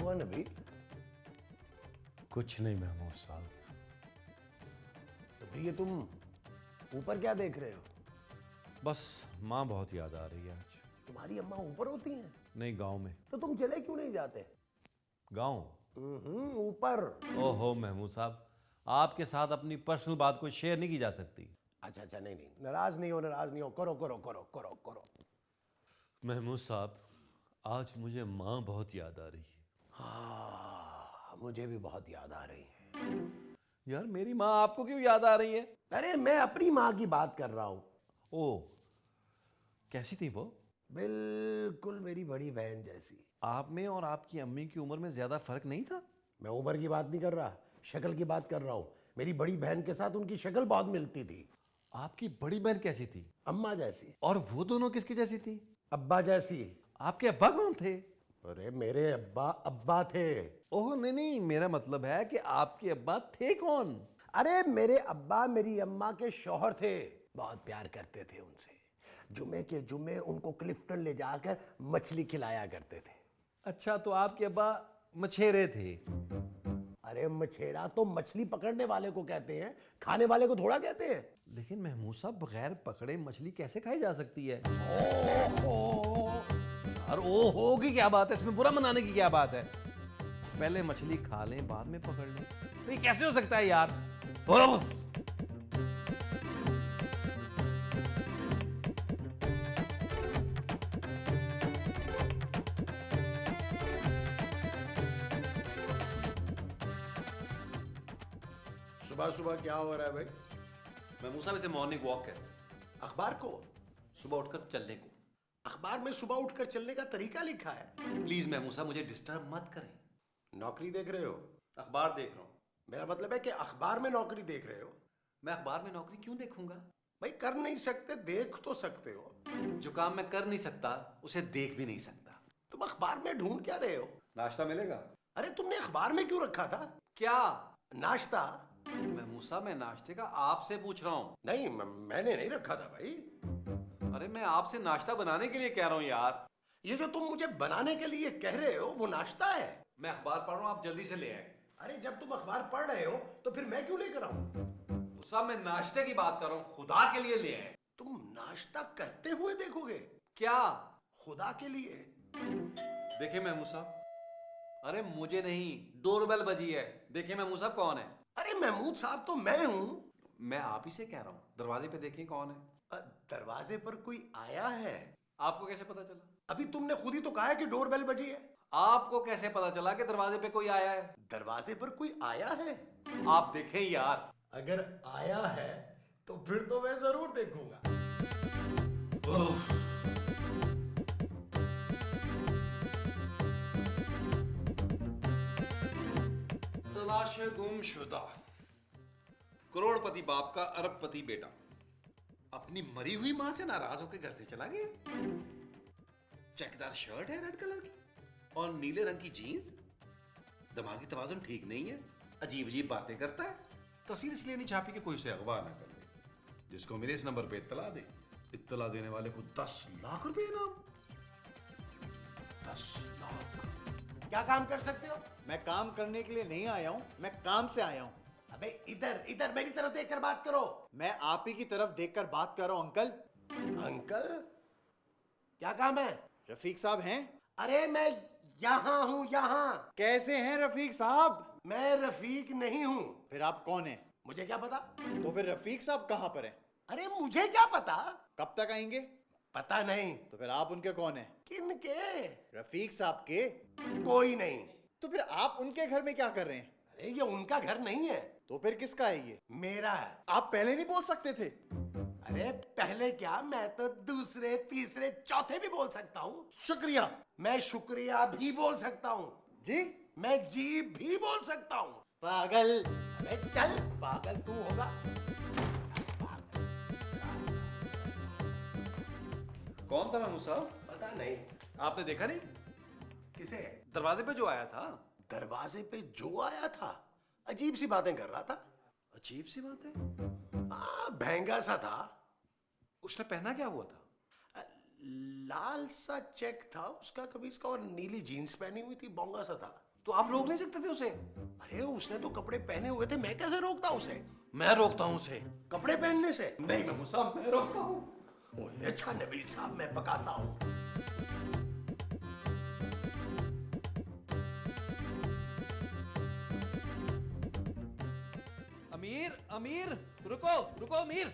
हुआ नबी? कुछ नहीं महमूद साहब। तो फिर ये तुम ऊपर क्या देख रहे हो? बस माँ बहुत याद आ रही है आज। तुम्हारी अम्मा ऊपर होती हैं? नहीं, गांव में। तो तुम चले क्यों नहीं जाते? गांव? ऊपर। ओहो महमूद साहब, आपके साथ अपनी पर्सनल बात को शेयर नहीं की जा सकती। अच्छा अच्छा, नहीं नहीं, नाराज नहीं हो, नाराज नहीं हो, करो करो करो करो करो। महमूद साहब, आज मुझे माँ बहुत याद आ रही है। हाँ, मुझे भी बहुत याद आ रही है। यार मेरी माँ आपको क्यों याद आ रही है? अरे मैं अपनी माँ की बात कर रहा हूं। ओ, कैसी थी वो? बिल्कुल मेरी बड़ी बहन जैसी। आप में और आपकी अम्मी की उम्र में ज्यादा फर्क नहीं था? मैं उम्र की बात नहीं कर रहा, शक्ल की बात कर रहा हूं। मेरी बड़ी बहन के साथ उनकी शक्ल बहुत मिलती थी। आपकी बड़ी बहन कैसी थी? अम्मा जैसी। और वो दोनों किसकी जैसी थी? अब्बा जैसी। आपके अब्बा कौन थे? अरे मेरे अब्बा अब्बा थे। ओह नहीं नहीं, मेरा मतलब है कि आपके अब्बा थे कौन? अरे मेरे अब्बा मेरी अम्मा के शौहर थे, बहुत प्यार करते थे उनसे। जुमे के जुमे उनको क्लिफ्टन ले जाकर मछली खिलाया करते थे। अच्छा, तो आपके अब्बा मछेरे थे? अरे मछेरा तो मछली पकड़ने वाले को कहते हैं, खाने वाले को थोड़ा कहते हैं। लेकिन महमूद साहब, बगैर पकड़े मछली कैसे खाई जा सकती है? और ओ हो की क्या बात है, इसमें बुरा मनाने की क्या बात है? पहले मछली खा लें, बाद में पकड़ लें, तो ये कैसे हो सकता है यार? सुबह सुबह क्या हो रहा है भाई? महमूद साहब, इसे मॉर्निंग वॉक कहते हैं। अखबार को? सुबह उठकर चलने को। अखबार में सुबह उठकर चलने का तरीका लिखा है। प्लीज महमूद साहब, मुझे डिस्टर्ब मत करें। नौकरी देख रहे हो? अखबार देख रहा हूँ। मेरा मतलब है कि अखबार में नौकरी देख रहे हो। मैं अखबार में नौकरी क्यों देखूंगा? भाई कर नहीं सकते, देख तो सकते हो। जो काम मैं कर नहीं सकता उसे देख भी नहीं सकता। तुम अखबार में ढूंढ क्या रहे हो? नाश्ता मिलेगा? अरे तुमने अखबार में क्यों रखा था? क्या? नाश्ता? महमूद साहब, मैं नाश्ते का आपसे पूछ रहा हूँ। नहीं, मैंने नहीं रखा था भाई। अरे मैं आपसे नाश्ता बनाने के लिए कह रहा हूँ यार। ये जो तुम मुझे बनाने के लिए कह रहे हो वो नाश्ता है? मैं अखबार पढ़ रहा हूँ, आप जल्दी से ले आए। अरे जब तुम अखबार पढ़ रहे हो तो फिर मैं क्यों लेकर आऊं? साहब, मैं नाश्ते की बात कर रहा हूँ, खुदा के लिए ले आए। तुम नाश्ता करते हुए देखोगे? क्या? खुदा के लिए। देखिए महमूद साहब, अरे मुझे नहीं, डोरबेल बजी है। देखिए महमूद साहब कौन है। अरे महमूद साहब तो मैं हूं। मैं आप ही से कह रहा हूँ, दरवाजे पे देखिए कौन है। दरवाजे पर कोई आया है? आपको कैसे पता चला? अभी तुमने खुद ही तो कहा है कि डोरबेल बजी है। आपको कैसे पता चला कि दरवाजे पे कोई आया है? दरवाजे पर कोई आया है। आप देखें यार। अगर आया है तो फिर तो मैं जरूर देखूंगा। तलाश गुमशुदा। करोड़पति बाप का अरबपति बेटा अपनी मरी हुई मां से नाराज होकर घर से चला गया। चेकदार शर्ट है रेड कलर की और नीले रंग की जीन्स। दिमागी तवाज़ुन ठीक नहीं है, अजीब अजीब बातें करता है। तस्वीर इसलिए नहीं छापी कि कोई उसे अगवा ना कर ले। जिसको मिले इस नंबर पे इत्तला दे। इत्तला देने वाले को 10 लाख रुपए इनाम। 10 लाख। क्या काम कर सकते हो? मैं काम करने के लिए नहीं आया हूं, मैं काम से आया हूं। अबे इधर इधर मेरी तरफ देखकर बात करो। मैं आप ही की तरफ देखकर बात कर रहा हूं अंकल। अंकल? क्या काम है? रफीक साहब हैं? अरे मैं यहां हूं, यहां। कैसे हैं रफीक साहब? मैं रफीक नहीं हूं। फिर आप कौन हैं? मुझे क्या पता? तो फिर रफीक साहब कहां पर हैं? अरे मुझे क्या पता? कब तक आएंगे? पता नहीं। तो फिर आप उनके कौन हैं? किनके? रफीक साहब के। कोई नहीं। तो फिर आप उनके घर में क्या कर रहे हैं? अरे ये उनका घर नहीं है। तो फिर किसका है ये? मेरा है। आप पहले नहीं बोल सकते थे? अरे पहले क्या, मैं तो दूसरे तीसरे चौथे भी बोल सकता हूँ। शुक्रिया। मैं शुक्रिया भी बोल सकता हूँ। जी? मैं जी भी बोल सकता हूँ। पागल। अरे चल, पागल तू होगा। कौन था महमूद साहब? पता नहीं। आपने देखा नहीं? किसे? दरवाजे पे जो आया था। दरवाजे पे जो आया था अजीब सी बातें कर रहा था। अजीब सी बात है। हाँ, महंगा सा था। उसने पहना क्या हुआ था? लाल सा चेक था उसका कमीज का और नीली जीन्स पहनी हुई थी, बोंगा सा था। तो आप रोक नहीं सकते थे उसे? अरे उसने तो कपड़े पहने हुए थे, मैं कैसे रोकता उसे? मैं रोकता हूं उसे कपड़े पहनने से? नहीं महमूद साहब, मैं रोकता हूं। ओए, अच्छा नबील साहब, मैं पकाता हूँ। अमीर, अमीर, रुको, रुको अमीर।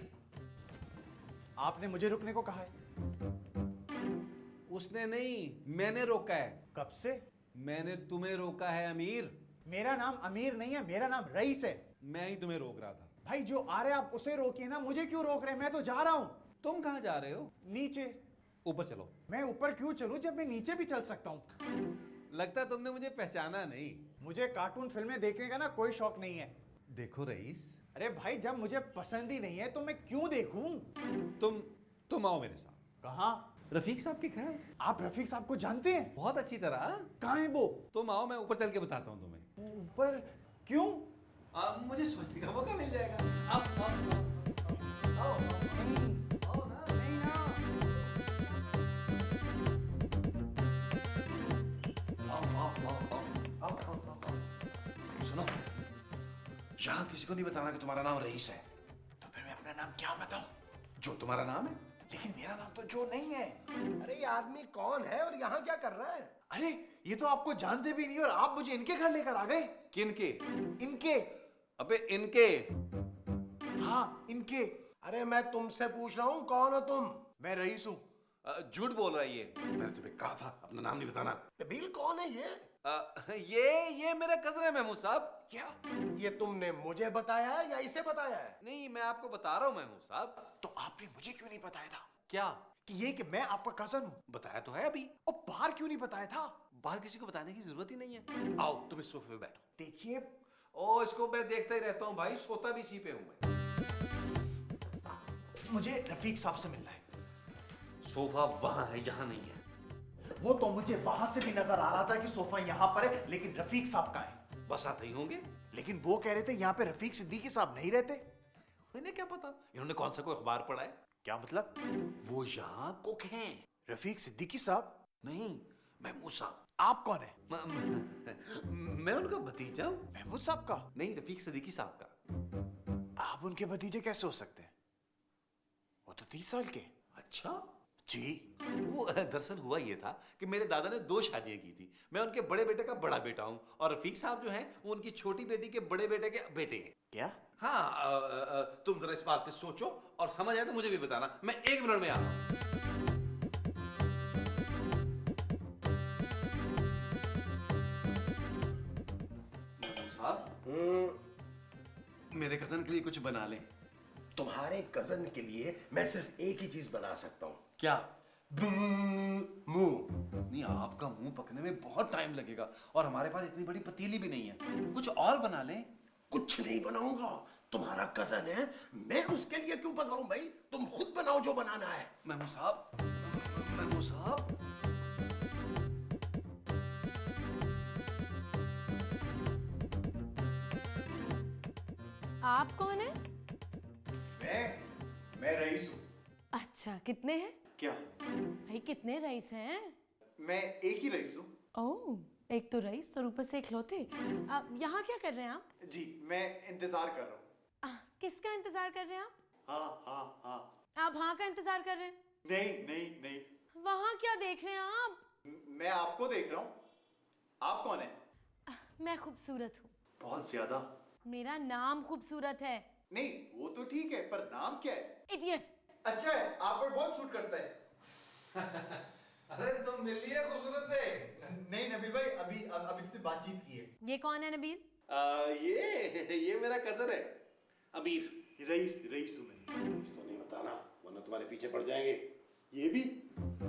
आपने मुझे रुकने को कहा है। उसने नहीं, मैंने रोका है। कब से? मैंने तुम्हें रोका है अमीर। मेरा नाम अमीर नहीं है, मेरा नाम रईस है। मैं ही तुम्हें रोक रहा था। भाई जो आ रहे आप उसे रोकिए ना, मुझे क्यों रोक रहे हैं? मैं तो जा रहा हूँ तुम कहाँ जा रहे हो? नीचे। ऊपर चलो। मैं ऊपर क्यों चलूं जब मैं नीचे भी चल सकता हूँ? लगता है तुमने मुझे पहचाना नहीं। मुझे कार्टून फिल्में देखने का ना कोई शौक नहीं है। देखो रईस, अरे भाई जब मुझे पसंद ही नहीं है तो मैं क्यों देखूं? तुम आओ मेरे साथ। कहाँ? रफीक साहब के घर। आप रफीक साहब को जानते हैं? बहुत अच्छी तरह। कहाँ है वो? तुम आओ, मैं ऊपर चल के बताता हूँ तुम्हें। ऊपर? क्यों? मुझे सोचने का मौका मिल जाएगा। आओ आओ आओ आओ नहीं, आओ ना। नहीं ना। सुनो, यहाँ किसी को नहीं बताना कि तुम्हारा नाम रईस है। तो फिर मैं अपना नाम क्या बताऊं? जो तुम्हारा नाम है। लेकिन मेरा नाम तो जो नहीं है। अरे ये आदमी कौन है और यहाँ क्या कर रहा है? अरे ये तो आपको जानते भी नहीं और आप मुझे इनके घर लेकर आ गए। किनके? इनके। अबे इनके। हाँ इनके। अरे मैं तुमसे पूछ रहा हूँ, कौन हो तुम? मैं रईस हूँ। झूठ बोल रहा है ये। मैंने तुम्हें कहा था अपना नाम नहीं बताना। नबील कौन है ये? ये मेरा कजन है महमूद साहब। क्या? ये तुमने मुझे बताया है या इसे बताया है? नहीं, मैं आपको बता रहा हूँ महमूद साहब। तो आपने मुझे क्यों नहीं बताया था क्या? कि मैं आपका कजन हूँ? बताया तो है अभी। और बाहर क्यों नहीं बताया था? बाहर किसी को बताने की जरूरत ही नहीं है। आओ तुम इस सोफे पे बैठो। देखिए ओ, इसको मैं देखता ही रहता हूँ भाई, सोता भी इसी पे हूँ मैं। मुझे रफीक साहब से मिलना है। सोफा वहां है, यहाँ नहीं है। वो तो मुझे वहां से भी नजर आ रहा था कि सोफा यहाँ पर है, लेकिन रफीक साहब का है। बस आते ही होंगे। लेकिन वो कह रहे थे यहाँ पे रफीक सिद्दीकी साहब नहीं रहते। इन्हें क्या पता, इन्होंने कौन सा कोई अखबार पढ़ा है? क्या मतलब? वो यहाँ कुक हैं। रफीक सिद्दीकी साहब? नहीं, महमूद साहब। आप कौन है? मैं उनका भतीजा हूँ। महमूद साहब का? नहीं, रफीक सिद्दीकी साहब का। आप उनके भतीजे कैसे हो सकते हैं? वो तो 30 साल के। अच्छा जी। वो दरअसल हुआ ये था कि मेरे दादा ने 2 शादियां की थी। मैं उनके बड़े बेटे का बड़ा बेटा हूँ और रफीक साहब जो हैं वो उनकी छोटी बेटी के बड़े बेटे के बेटे हैं। क्या? हाँ, तुम जरा इस बात पे सोचो और समझ आए तो मुझे भी बताना। मैं 1 मिनट में आ रहा हूँ। साहब, मेरे कजन के लिए कुछ बना ले। तुम्हारे कजन के लिए मैं सिर्फ एक ही चीज बना सकता हूँ। क्या? मुंह। नहीं, आपका मुंह पकने में बहुत टाइम लगेगा और हमारे पास इतनी बड़ी पतीली भी नहीं है। कुछ और बना ले। कुछ नहीं बनाऊंगा, तुम्हारा कजन है, मैं उसके लिए क्यों बनाऊं भाई? तुम खुद बनाओ जो बनाना है। महमूद साहब, महमूद साहब। आप कौन है? मैं रईस हूँ। अच्छा, कितने हैं? क्या? भाई कितने रईस हैं? मैं एक ही रईस हूँ। ओह, एक तो रईस और ऊपर से इकलौते। यहाँ क्या कर रहे हैं आप? जी, मैं इंतजार कर रहा हूँ। किसका इंतजार कर रहे हैं आप? हाँ हाँ हाँ। आप हाँ का इंतजार कर रहे हैं? नहीं नहीं नहीं, वहाँ क्या देख रहे हैं आप? मैं आपको देख रहा हूँ। आप कौन है? मैं खूबसूरत हूँ। बहुत ज्यादा। मेरा नाम खूबसूरत है। नहीं वो तो ठीक है, पर नाम क्या है? इडियट। अच्छा है, आप पर बहुत सूट करता है। अरे तुम मिल लिए खूबसूरत से? नहीं नबील भाई, अभी से बातचीत की है। ये कौन है नबील? ये मेरा कजन है अमीर। रईस हूँ मैं। इसको नहीं बताना वरना तुम्हारे पीछे पड़ जाएंगे। ये भी?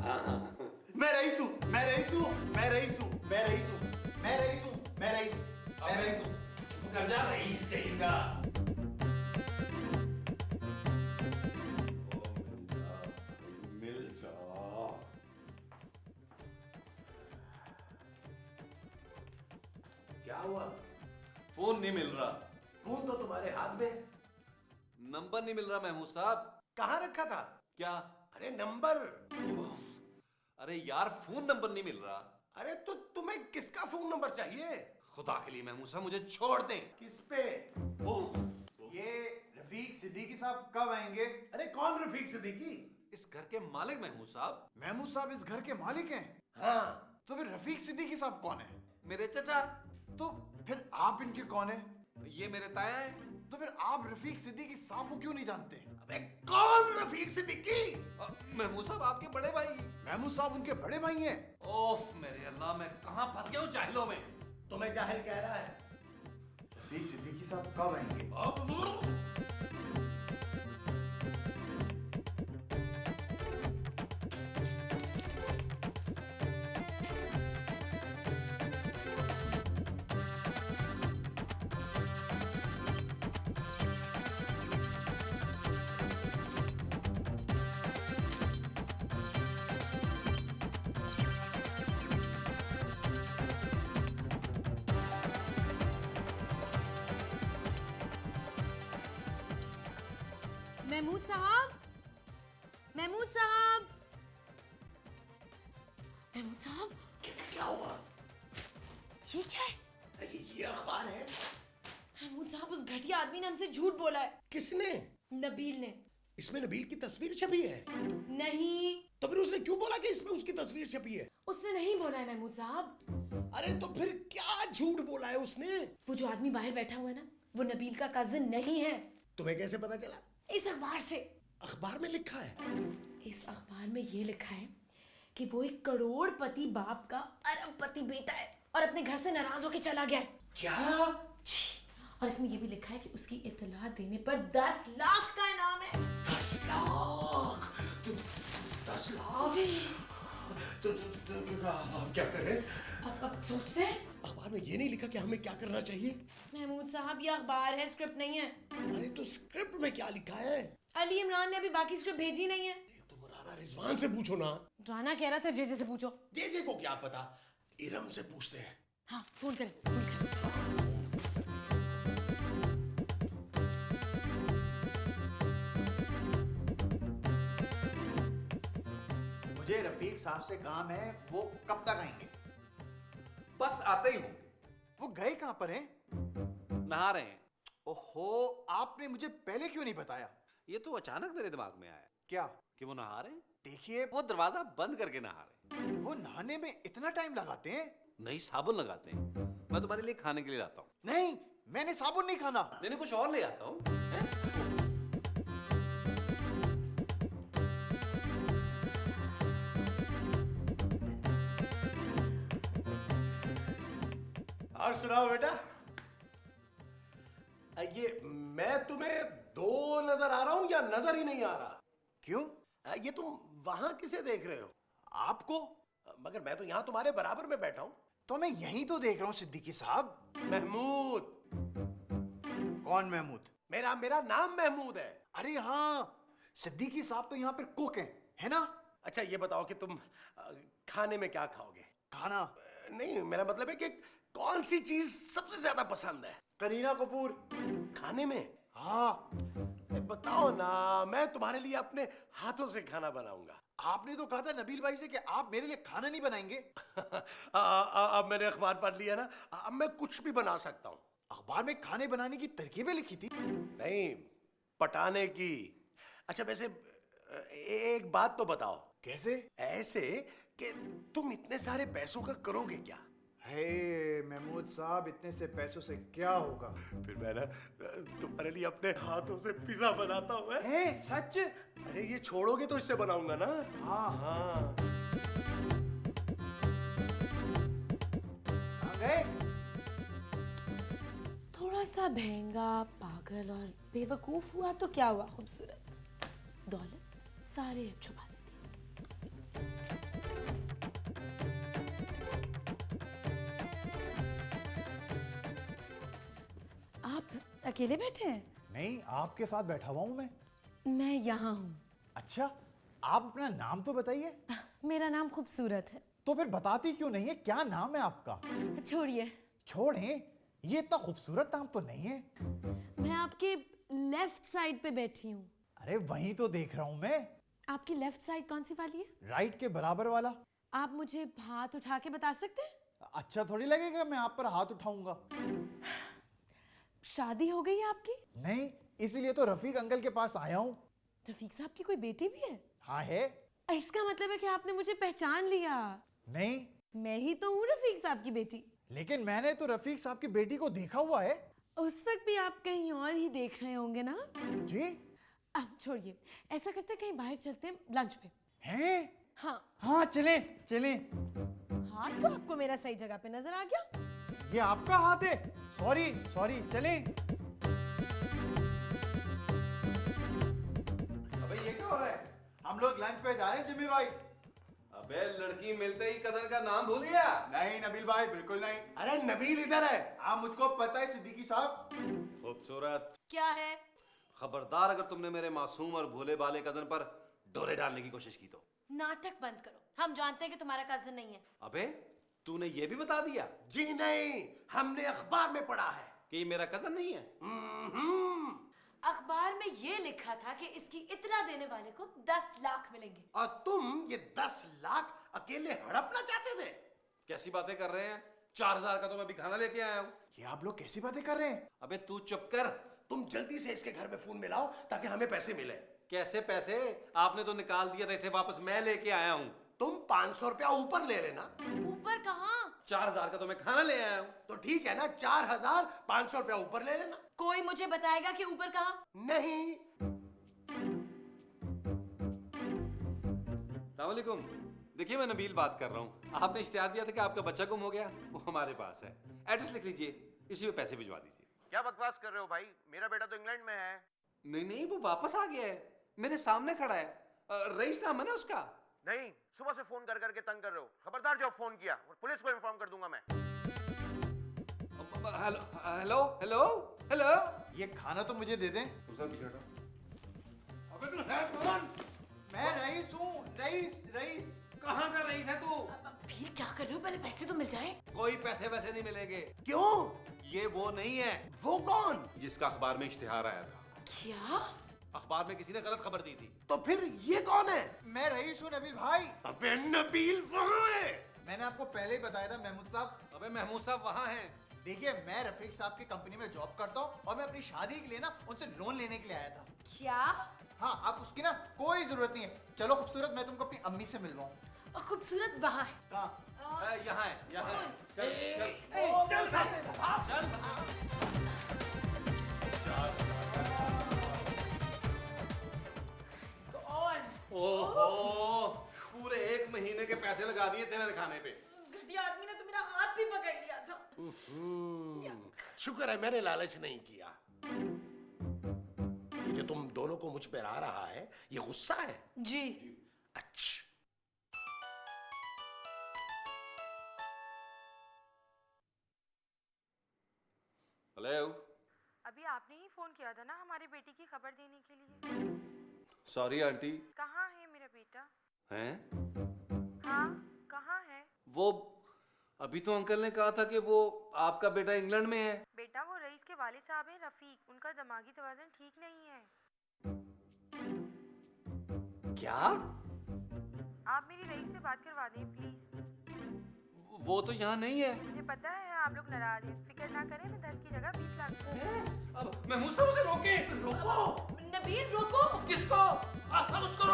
हाँ हाँ। मैं रईस हूँ, मैं रईस हूँ, मैं रईस हूँ, मैं रईस हूँ, मैं रईस हूँ, मैं रईस, मैं रईस हूँ। कर जा रईस कहीं का। मिल जा। क्या हुआ? फोन नहीं मिल रहा। फोन तो तुम्हारे हाथ में है। नंबर नहीं मिल रहा महमूद साहब। कहाँ रखा था? क्या? अरे नंबर। अरे यार, फोन नंबर नहीं मिल रहा। अरे तो तुम्हें किसका फोन नंबर चाहिए? खुदा के लिए महमूद साहब मुझे छोड़ दें। किस पे? ओह, ये रफीक सिद्दीकी साहब कब आएंगे? अरे कौन रफीक सिद्दीकी? इस घर के मालिक महमूद साहब। महमूद साहब इस घर के मालिक हैं? हाँ। तो फिर रफीक सिद्दीकी साहब कौन है? मेरे चचा। तो फिर आप इनके कौन है? ये मेरे ताया है। तो फिर आप रफीक सिद्दीकी साहब को क्यों नहीं जानते? अबे कौन रफीक सिद्दीकी? महमूद साहब आपके बड़े भाई। महमूद साहब उनके बड़े भाई हैं। ओफ मेरे अल्लाह, मैं कहाँ फंस गया हूँ जाहिलों में। तुम्हें जाहिल कह रहा है? रफीक सिद्दीकी साहब कब आएंगे? महमूद साहब, महमूद साहब, महमूद साहब, क्या हुआ? ये क्या है? ये अखबार है। महमूद साहब, उस घटिया आदमी ने हमसे झूठ बोला है। किसने? नबील ने। इसमें नबील की तस्वीर छपी है। नहीं, तो फिर उसने क्यों बोला कि इसमें उसकी तस्वीर छपी है? उसने नहीं बोला है महमूद साहब। अरे तो फिर क्या झूठ बोला है उसने? वो जो आदमी बाहर बैठा हुआ है ना, वो नबील का कजिन नहीं है। तुम्हें कैसे पता चला? इस अखबार से। अखबार में लिखा है। इस अखबार में ये लिखा है कि वो एक करोड़पति बाप का अरबपति बेटा है और अपने घर से नाराज होकर चला गया है। क्या? छी! और इसमें ये भी लिखा है कि उसकी इत्तला देने पर 10 लाख का इनाम है। 10 लाख? 10 लाख? तो हम क्या करें? अब सोचते हैं। अखबार में ये नहीं लिखा कि हमें क्या करना चाहिए? महमूद साहब, ये अखबार है, स्क्रिप्ट नहीं है। अरे तो स्क्रिप्ट में क्या लिखा है? अली इमरान ने अभी बाकी स्क्रिप्ट भेजी नहीं है। तुम राना रिजवान से पूछो ना। राना कह रहा था जेजे से पूछो। जेजे को क्या पता? इरम से पूछते हैं। हाँ, फोन करें, फोन करें। मुझे रफीक साहब से काम है, वो कब तक आएंगे? बस आते ही होंगे। वो गए कहां पर हैं? नहा रहे हैं। ओहो, आपने मुझे पहले क्यों नहीं बताया? ये तो अचानक मेरे दिमाग में आया क्या? कि वो नहा रहे हैं। देखिए, वो दरवाजा बंद करके नहा रहे हैं। वो नहाने में इतना टाइम लगाते हैं? नहीं, साबुन लगाते हैं। मैं तुम्हारे लिए खाने के लिए लाता हूँ। नहीं, मैंने साबुन नहीं खाना। मैंने कुछ और ले आता हूँ। और सुनाओ बेटा। ये मैं तुम्हें दो नजर आ रहा हूं या नजर ही नहीं आ रहा? क्यों? ये तुम वहां किसे देख रहे हो? आपको? मगर मैं तो यहां तुम्हारे बराबर में बैठा हूं। तो मैं यहीं तो देख रहा हूं सिद्दीकी साहब। महमूद। कौन महमूद? मेरा मेरा नाम महमूद है। अरे हाँ, सिद्दीकी साहब तो यहाँ पर कुक हैं, है ना? अच्छा ये बताओ कि तुम खाने में क्या खाओगे? खाना? नहीं, मेरा मतलब है कि कौन सी चीज सबसे ज्यादा पसंद है करीना कपूर। खाने में? हाँ। बताओ ना, मैं तुम्हारे लिए अपने हाथों से खाना बनाऊंगा। आपने तो कहा था नबील भाई से कि आप मेरे लिए खाना नहीं बनाएंगे। अब मैंने अखबार पढ़ लिया ना, अब मैं कुछ भी बना सकता हूँ। अखबार में खाने बनाने की तरकीबें लिखी थी। नहीं, पटाने की। अच्छा वैसे एक बात तो बताओ। कैसे? ऐसे कि तुम इतने सारे पैसों का करोगे क्या? हे महमूद साहब, इतने से पैसों से क्या होगा? फिर मैं ना तुम्हारे लिए अपने हाथों से पिज्जा बनाता हूँ। है सच? अरे ये छोड़ोगे तो इससे बनाऊंगा ना। हाँ। हाँ। गए? थोड़ा सा महंगा, पागल और बेवकूफ हुआ तो क्या हुआ? खूबसूरत दौलत सारे अब छुपा देती। आप अकेले बैठे हैं? नहीं, आपके साथ बैठा हुआ हूँ मैं यहाँ हूँ। अच्छा, आप अपना नाम तो बताइए। मेरा नाम खूबसूरत है। तो फिर बताती क्यों नहीं है? क्या नाम है आपका? छोड़िए। छोड़ें, ये इतना खूबसूरत नाम तो नहीं है। मैं आपके लेफ्ट साइड पे बैठी हूँ। अरे वहीं तो देख रहा हूँ मैं। आपकी लेफ्ट साइड कौन सी वाली है? राइट के बराबर वाला। आप मुझे हाथ उठा के बता सकते हैं? अच्छा थोड़ी लगेगा मैं आप पर हाथ उठाऊंगा। शादी हो गई है आपकी? नहीं, इसीलिए तो रफीक अंकल के पास आया हूँ। रफीक साहब की कोई बेटी भी है? हाँ है। इसका मतलब है कि आपने मुझे पहचान लिया। नहीं, मैं ही तो हूँ रफीक साहब की बेटी। लेकिन मैंने तो रफीक साहब की बेटी को देखा हुआ है। उस वक्त भी आप कहीं और ही देख रहे होंगे ना? जी? अब छोड़िए, ऐसा करते हैं कहीं बाहर चलते हैं लंच पे। हैं? हाँ। हाँ चले चले। हाथ तो आपको मेरा सही जगह पे नजर आ गया। ये आपका हाथ है? सॉरी सॉरी, चले। अबे ये क्या हो रहा है? हम लोग लंच पे जा रहे हैं जिम्मी भाई। अबे लड़की मिलते ही कजन का नाम भूल गया? नहीं नबील भाई, बिल्कुल नहीं। अरे नबील इधर है। हाँ मुझको पता है सिद्दीकी साहब। खूबसूरत। क्या है? खबरदार अगर तुमने मेरे मासूम और भोले भाले कजन पर डोरे डालने की कोशिश की तो। नाटक बंद करो, हम जानते हैं कि तुम्हारा कजन नहीं है। अबे तूने ये भी बता दिया जी नहीं, हमने अखबार में पढ़ा है। कि ये मेरा कजन नहीं है? अखबार में ये लिखा था कि इसकी इतना देने वाले को 10 लाख मिलेंगे। और तुम ये 10 लाख अकेले हड़पना चाहते थे? कैसी बातें कर रहे हैं? 4000 का तो मैं भी खाना लेके आया हूँ। ये आप लोग कैसी बातें कर रहे हैं? अबे तू चुप कर। तुम जल्दी से इसके घर में फोन मिलाओ ताकि हमें पैसे मिले। कैसे पैसे? आपने तो निकाल दिया था, इसे वापस मैं लेके आया हूँ। तुम 500 रुपया ऊपर ले लेना। ऊपर कहाँ? 4000 का तो मैं खाना ले आया हूँ। तो ठीक है ना, 4500 रुपया ऊपर ले लेना। कोई मुझे बताएगा कि ऊपर कहाँ? नहीं। अस्सलामुअलैकुम। देखिए मैं नबील बात कर रहा हूँ। आपने इश्तिहार दिया था कि आपका बच्चा गुम हो गया, वो हमारे पास है। एड्रेस लिख लीजिए, इसी में पैसे भिजवा दीजिए। क्या बकवास कर रहे हो भाई? मेरा बेटा तो इंग्लैंड में है। नहीं नहीं, वो वापस आ गया है, मेरे सामने खड़ा है। रईस नाम है ना उसका? नहीं, सुबह से फोन कर करके तंग कर रहे हो। खबरदार जो फोन किया और पुलिस को इन्फॉर्म कर दूंगा मैं। Hello hello hello hello. ये खाना तो मुझे दे दें। अबे तू है कौन? मैं रईस हूँ, रईस रईस। कहाँ का रईस है तू? फिर क्या कर रहे हो? पहले पैसे तो मिल जाए। कोई पैसे वैसे नहीं मिलेंगे। क्यों? ये वो नहीं है। वो कौन? जिसका अखबार में इश्तिहार आया था। क्या? अखबार में किसी ने गलत खबर दी थी। तो फिर ये कौन है? मैं रईस हूँ नबील भाई। अबे नबील वहाँ है। मैंने आपको पहले ही बताया था महमूद साहब। अबे महमूद साहब वहाँ हैं। देखिए मैं रफीक साहब की कंपनी में जॉब करता हूँ और मैं अपनी शादी के लिए ना उनसे लोन लेने के लिए आया था। क्या? हाँ, आप उसकी ना कोई जरूरत नहीं है। चलो खूबसूरत, मैं तुमको अपनी अम्मी से मिलवाऊँ। और खूबसूरत वहाँ है। हाँ। यहाँ है, यहाँ है। चल चल चल चल। ओहो, पूरे 1 महीने के पैसे लगा दिए तेरे खाने पे। उस घटिया आदमी ने तो मेरा हाथ भी पकड़ लिया था। शुक्र है मैंने लालच नहीं किया। ये जो तुम दोनों को मुझ पे आ रहा है, ये गुस्सा है? जी। अच्छा। हेलो। अभी आपने ही फोन किया था ना हमारी बेटी की खबर देने के लिए। Sorry aunty. कहाँ है मेरा बेटा? हैं? हाँ, कहाँ है? वो अभी तो अंकल ने कहा था कि वो आपका बेटा इंग्लैंड में है। बेटा वो रईस के वालिद साहब हैं रफीक, उनका दिमागी तवाज़ुन ठीक नहीं है। क्या? आप मेरी रईस से बात करवा दें प्लीज। वो तो यहाँ नहीं है। मुझे पता है आप लोग नाराज हैं, फिक्र ना करें, मैं 10 की जगह 20 लाख दूंगी। अब महमूद साहब उसे रोके। रोको। नबील रोको। किसको? उसको